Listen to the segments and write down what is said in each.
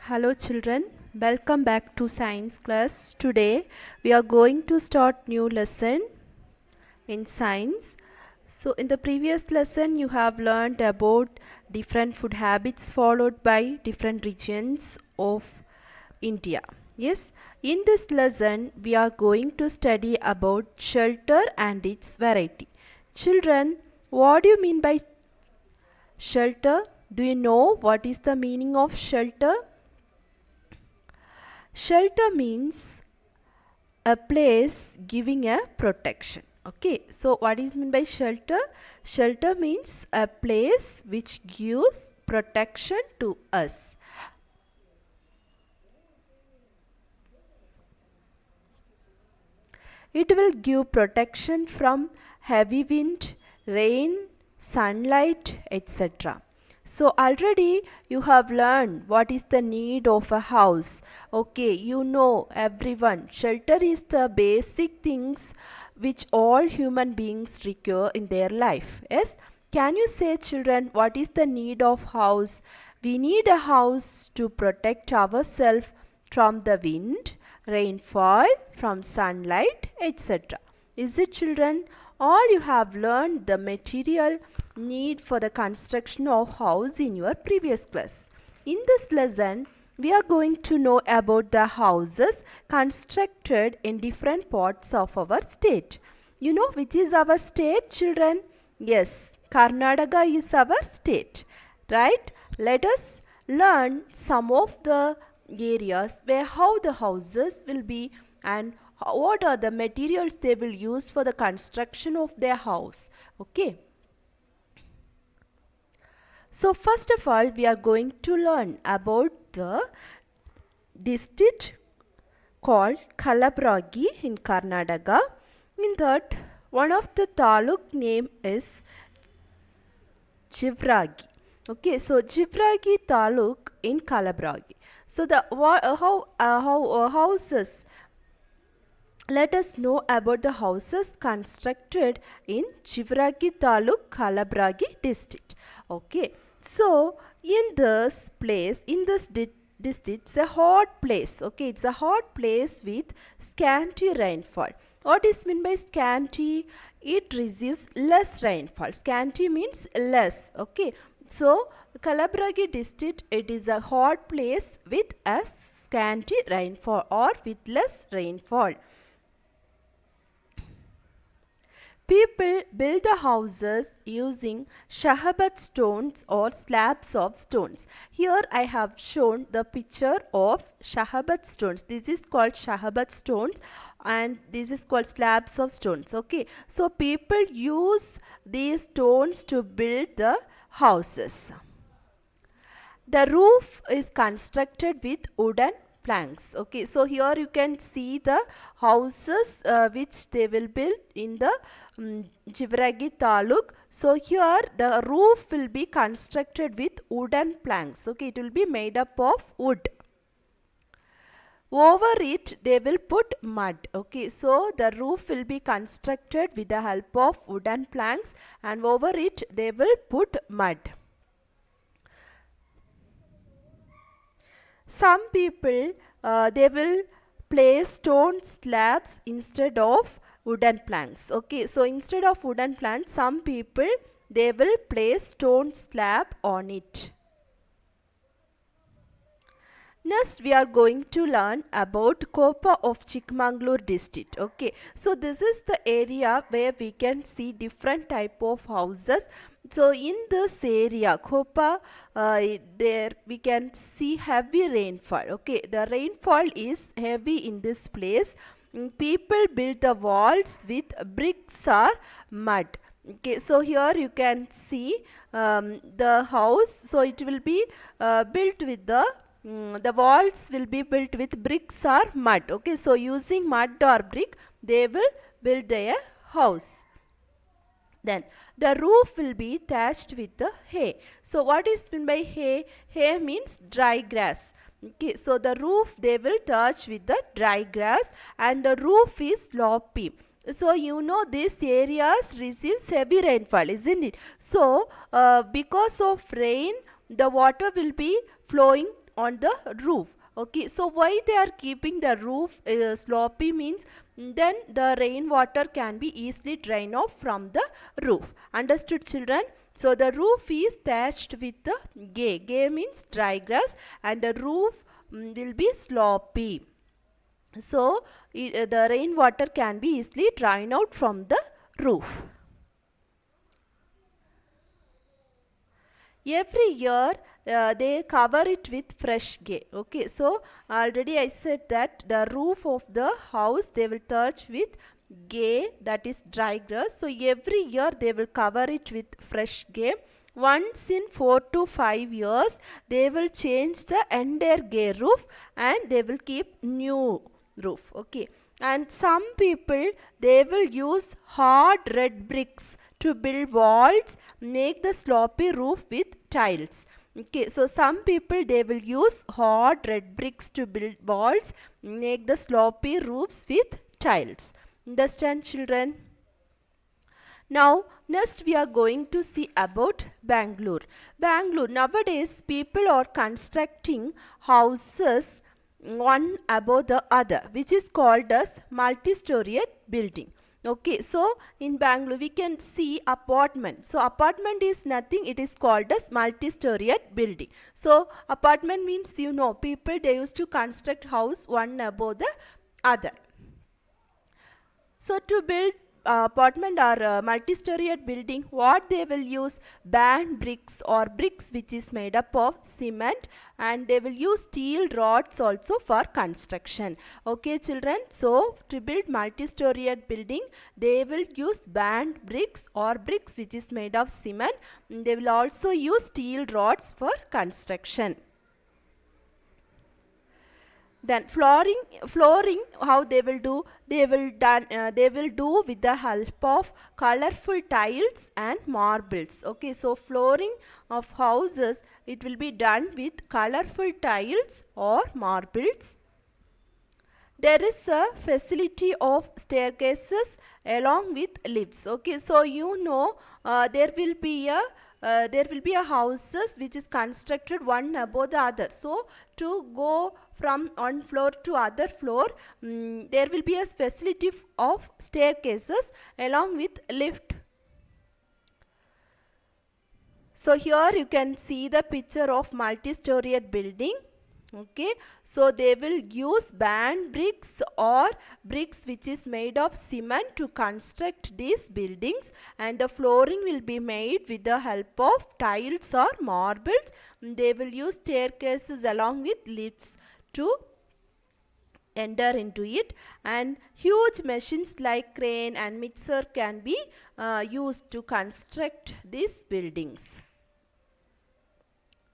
Hello children, welcome back to science class. Today we are going to start new lesson in science. So in the previous lesson you have learned about different food habits followed by different regions of India. Yes, in this lesson we are going to study about shelter and its variety. Children, what do you mean by shelter? Do you know what is the meaning of shelter? Shelter means a place giving a protection. Okay, so what is meant by shelter? Shelter means a place which gives protection to us. It will give protection from heavy wind, rain, sunlight, etc. So already you have learned what is the need of a house. Okay, you know everyone. Shelter is the basic things which all human beings require in their life. Yes? Can you say children what is the need of house? We need a house to protect ourselves from the wind, rainfall, from sunlight, etc. Is it children? All you have learned the material need for the construction of house in your previous class. In this lesson, we are going to know about the houses constructed in different parts of our state. You know which is our state, children? Yes, Karnataka is our state, right? Let us learn some of the areas where how the houses will be and what are the materials they will use for the construction of their house. Okay. So first of all, we are going to learn about the district called Kalaburagi in Karnataka. In that, one of the taluk name is Jivragi. Okay, so Jivragi taluk in Kalaburagi. So the houses. Let us know about the houses constructed in Jivragi taluk, Kalaburagi district. Okay, so in this place, in this district, it's a hot place. Okay, it's a hot place with scanty rainfall. What is meant by scanty? It receives less rainfall. Scanty means less. Okay, so Kalaburagi district, it is a hot place with a scanty rainfall or with less rainfall. People build the houses using shahabat stones or slabs of stones. Here I have shown the picture of shahabat stones. This is called shahabat stones and this is called slabs of stones. Okay, so people use these stones to build the houses. The roof is constructed with wooden planks. Okay, so here you can see the houses which they will build in the Jivragi taluk. So here the roof will be constructed with wooden planks. Okay, it will be made up of wood. Over it they will put mud. Okay, so the roof will be constructed with the help of wooden planks and over it they will put mud. Some people they will place stone slabs instead of wooden planks. Okay, so instead of wooden planks, some people they will place stone slab on it. Next, we are going to learn about Kopa of Chikmagalur district. Okay, so this is the area where we can see different type of houses. So in this area, Kopa, there we can see heavy rainfall. Okay, the rainfall is heavy in this place. People build the walls with bricks or mud. Okay, so here you can see the house. So it will be built with the walls will be built with bricks or mud. Okay, so using mud or brick, they will build their house. Then the roof will be thatched with the hay. So what is meant by hay? Hay means dry grass. Okay, so the roof they will touch with the dry grass and the roof is sloppy. So you know these areas receives heavy rainfall, isn't it? So because of rain, the water will be flowing on the roof. Okay, so why they are keeping the roof sloppy means then the rainwater can be easily drained off from the roof. Understood, children? So the roof is thatched with the gay. Gay means dry grass, and the roof will be sloppy. So the rainwater can be easily drained out from the roof. Every year they cover it with fresh gay. Okay, so already I said that the roof of the house they will touch with gay, that is dry grass. So every year they will cover it with fresh gay. Once in 4 to 5 years they will change the entire gay roof and they will keep new roof. Okay, and some people they will use hard red bricks to build walls, make the sloppy roof with tiles. Okay, so some people they will use hard red bricks to build walls, make the sloppy roofs with tiles. Understand, children? Now next we are going to see about Bangalore. Bangalore, nowadays people are constructing houses one above the other, which is called as multi-storied building. Okay, so in Bangalore we can see apartment. So apartment is nothing, it is called as multi-storied building. So apartment means, you know, people they used to construct house one above the other. So to build apartment or multi-storied building, what they will use? Band bricks or bricks which is made up of cement, and they will use steel rods also for construction. Okay, children, so to build multi-storied building they will use band bricks or bricks which is made of cement. They will also use steel rods for construction. Then flooring, how they will do? They will do with the help of colorful tiles and marbles. Okay, so flooring of houses, it will be done with colorful tiles or marbles. There is a facility of staircases along with lifts. Okay, so you know there will be a houses which is constructed one above the other. So to go from one floor to other floor, there will be a facility of staircases along with lift. So here you can see the picture of multi-storied building. Okay, so they will use band bricks or bricks which is made of cement to construct these buildings, and the flooring will be made with the help of tiles or marbles. They will use staircases along with lifts to enter into it, and huge machines like crane and mixer can be used to construct these buildings.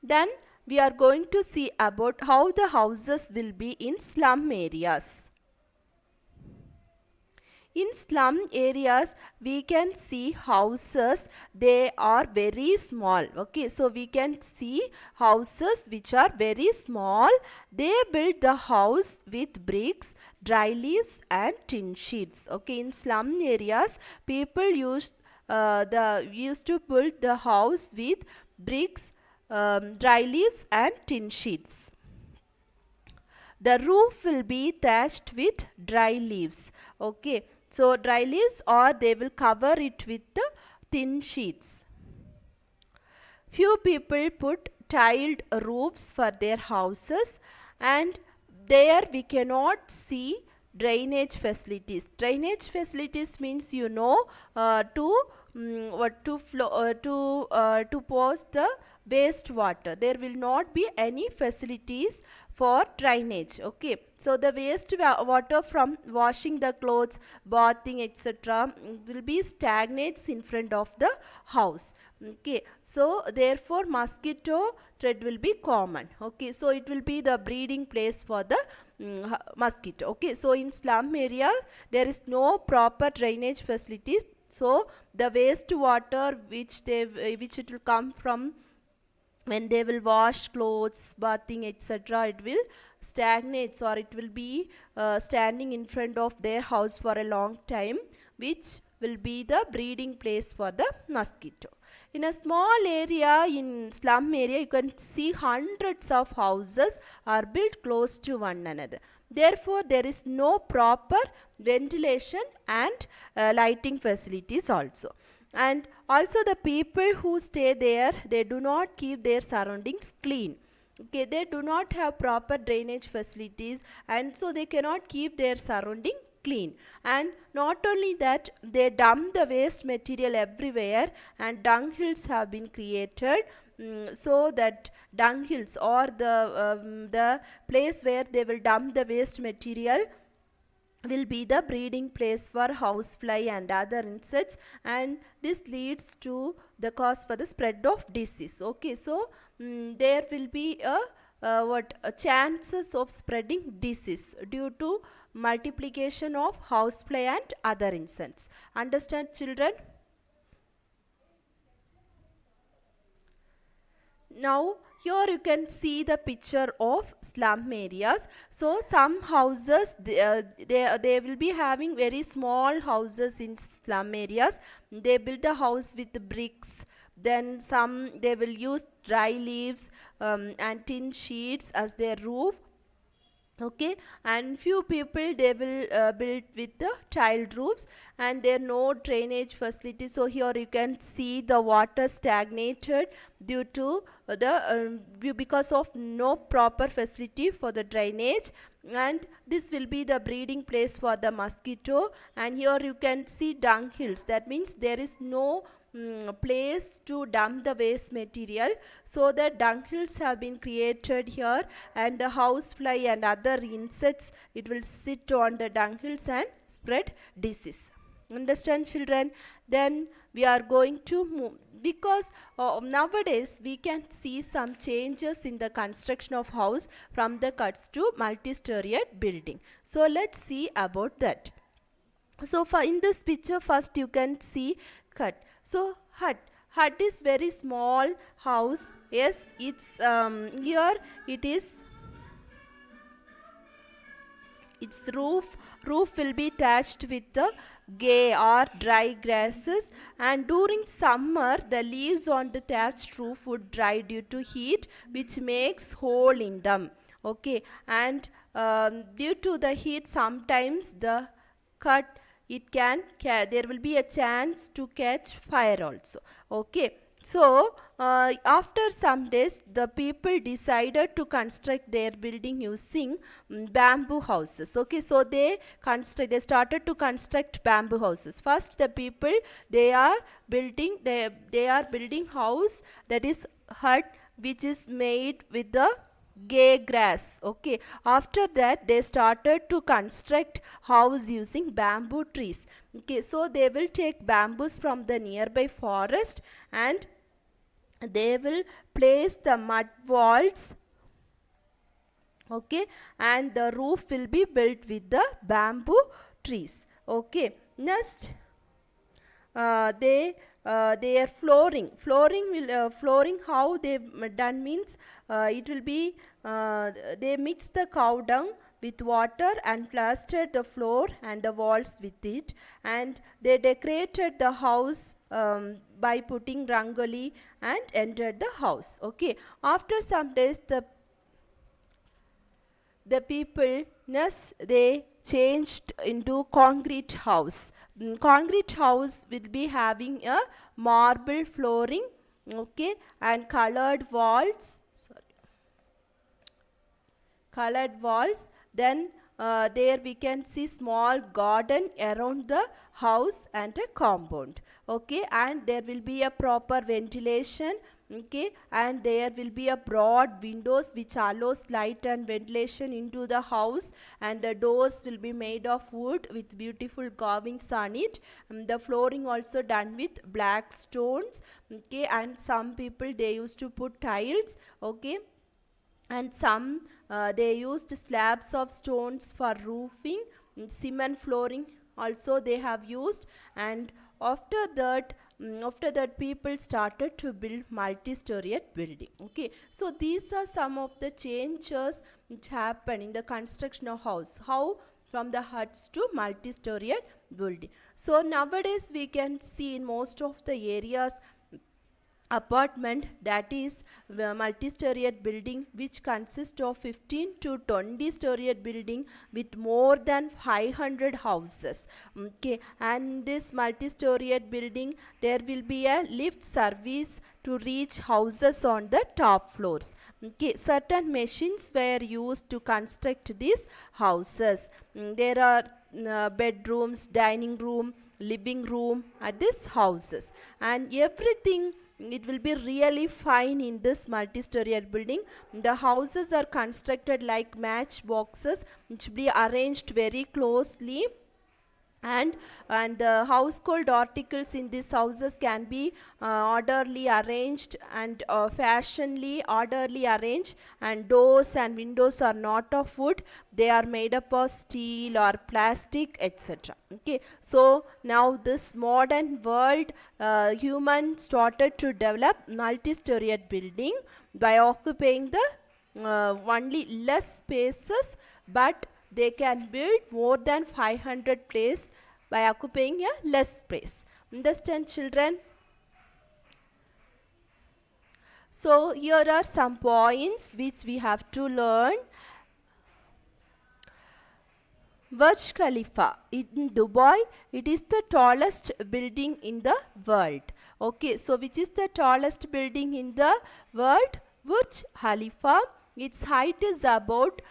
Then we are going to see about how the houses will be in slum areas. In slum areas we can see houses, they are very small. Okay, so we can see houses which are very small. They build the house with bricks, dry leaves and tin sheets. Okay, in slum areas people used to build the house with bricks, dry leaves and tin sheets. The roof will be thatched with dry leaves. Okay, so dry leaves, or they will cover it with the tin sheets. Few people put tiled roofs for their houses, and there we cannot see drainage facilities. Drainage facilities means, you know, to post the wastewater. There will not be any facilities for drainage. Okay, so the waste water from washing the clothes, bathing, etc. will be stagnates in front of the house. Okay, so therefore mosquito threat will be common. Okay, so it will be the breeding place for the mosquito. Okay, so in slum area there is no proper drainage facilities, so the waste water which it will come from when they will wash clothes, bathing, etc., it will stagnate, or it will be standing in front of their house for a long time, which will be the breeding place for the mosquito. In a small area, in slum area, you can see hundreds of houses are built close to one another. Therefore, there is no proper ventilation and lighting facilities also. And also the people who stay there, they do not keep their surroundings clean. Okay, they do not have proper drainage facilities, and so they cannot keep their surrounding clean. And not only that, they dump the waste material everywhere, and dung hills have been created, so that dung hills, or the place where they will dump the waste material, will be the breeding place for housefly and other insects, and this leads to the cause for the spread of disease. Okay, so there will be a chances of spreading disease due to multiplication of housefly and other insects. Understand, children? Now here you can see the picture of slum areas. So some houses, they will be having very small houses in slum areas. They build a house with bricks, then some they will use dry leaves and tin sheets as their roof. Okay, and few people they will build with the tiled roofs, and there are no drainage facility. So here you can see the water stagnated due to because of no proper facility for the drainage, and this will be the breeding place for the mosquito. And here you can see dung hills, that means there is no place to dump the waste material, so the dung hills have been created here, and the housefly and other insects, it will sit on the dung hills and spread disease. Understand, children? Then we are going to move, because nowadays we can see some changes in the construction of house from the cuts to multi-storied building. So let's see about that. So for in this picture, first you can see hut. So hut is very small house. Yes, it's here it is, its roof will be thatched with the gay or dry grasses, and during summer the leaves on the thatched roof would dry due to heat, which makes hole in them. Okay, and due to the heat, sometimes the hut, it can there will be a chance to catch fire also. Okay, so after some days, the people decided to construct their building using bamboo houses. Okay, so they started to construct bamboo houses. First, the people, they are building house, that is hut, which is made with the gay grass. Okay, after that they started to construct house using bamboo trees. Okay, so they will take bamboos from the nearby forest, and they will place the mud walls. Okay, and the roof will be built with the bamboo trees. Okay, next their flooring will flooring, how they done means, it will be they mix the cow dung with water and plastered the floor and the walls with it, and they decorated the house by putting rangoli and entered the house. Okay, after some days, the people, they changed into concrete house. Concrete house will be having a marble flooring, okay, and colored walls. Then there we can see small garden around the house and a compound. Okay, and there will be a proper ventilation. Okay, and there will be a broad windows which allows light and ventilation into the house, and the doors will be made of wood with beautiful carvings on it. The flooring also done with black stones. Okay, and some people, they used to put tiles. Okay, and some they used slabs of stones for roofing. Cement flooring also they have used, and after that people started to build multi-storied building. Okay, so these are some of the changes which happen in the construction of house, how from the huts to multi-storied building. So nowadays we can see in most of the areas apartment, that is multi-storied building which consists of 15 to 20-storied building with more than 500 houses. Okay, and this multi-storied building, there will be a lift service to reach houses on the top floors. Okay, certain machines were used to construct these houses. There are bedrooms, dining room, living room at these houses, and everything, it will be really fine in this multi-storied building. The houses are constructed like matchboxes, which will be arranged very closely, and the household articles in these houses can be orderly arranged and fashionably orderly arranged, and doors and windows are not of wood, they are made up of steel or plastic, etc. Okay, so now this modern world, human started to develop multi-storied building by occupying the only less spaces, but they can build more than 500 places by occupying a less space. Understand, children? So here are some points which we have to learn. Burj Khalifa in Dubai, it is the tallest building in the world. Okay, so which is the tallest building in the world? Burj Khalifa. Its height is about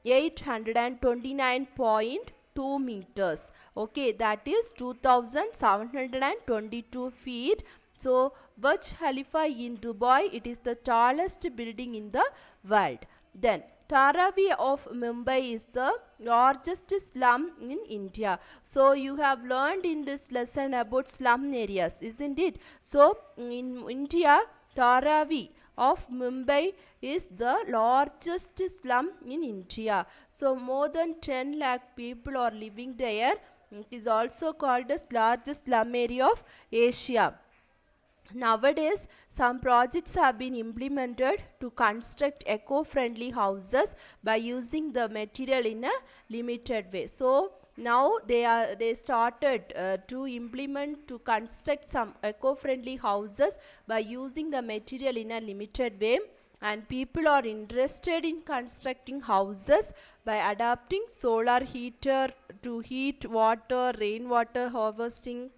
829.2 meters. Okay, that is 2722 feet. So Burj Khalifa in Dubai, it is the tallest building in the world. Then Dharavi of Mumbai is the largest slum in India. So you have learned in this lesson about slum areas, isn't it? So in India, Dharavi of Mumbai is the largest slum in India. So more than 10 lakh people are living there. It is also called as largest slum area of Asia. Nowadays, some projects have been implemented to construct eco-friendly houses by using the material in a limited way. So now they started to implement to construct some eco-friendly houses by using the material in a limited way, and people are interested in constructing houses by adapting solar heater to heat water, rainwater harvesting,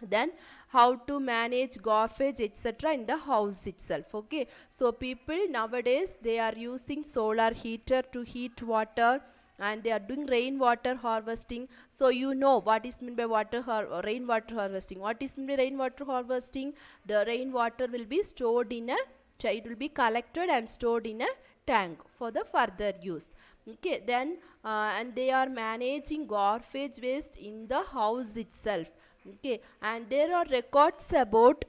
then how to manage garbage, etc. in the house itself. Okay, so people nowadays, they are using solar heater to heat water, and they are doing rainwater harvesting. So you know what is meant by rainwater harvesting. What is meant by rainwater harvesting? The rainwater will be stored in a, it will be collected and stored in a tank for the further use. Okay, then and they are managing garbage waste in the house itself. Okay, and there are records about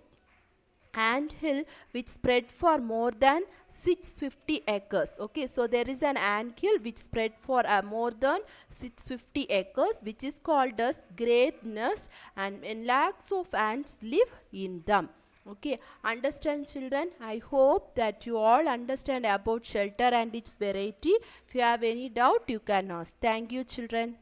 ant hill which spread for more than 650 acres. Okay, so there is an ant hill which spread for more than 650 acres, which is called as Great Nest, and lakhs of ants live in them. Okay, understand, children? I hope that you all understand about shelter and its variety. If you have any doubt, you can ask. Thank you, children.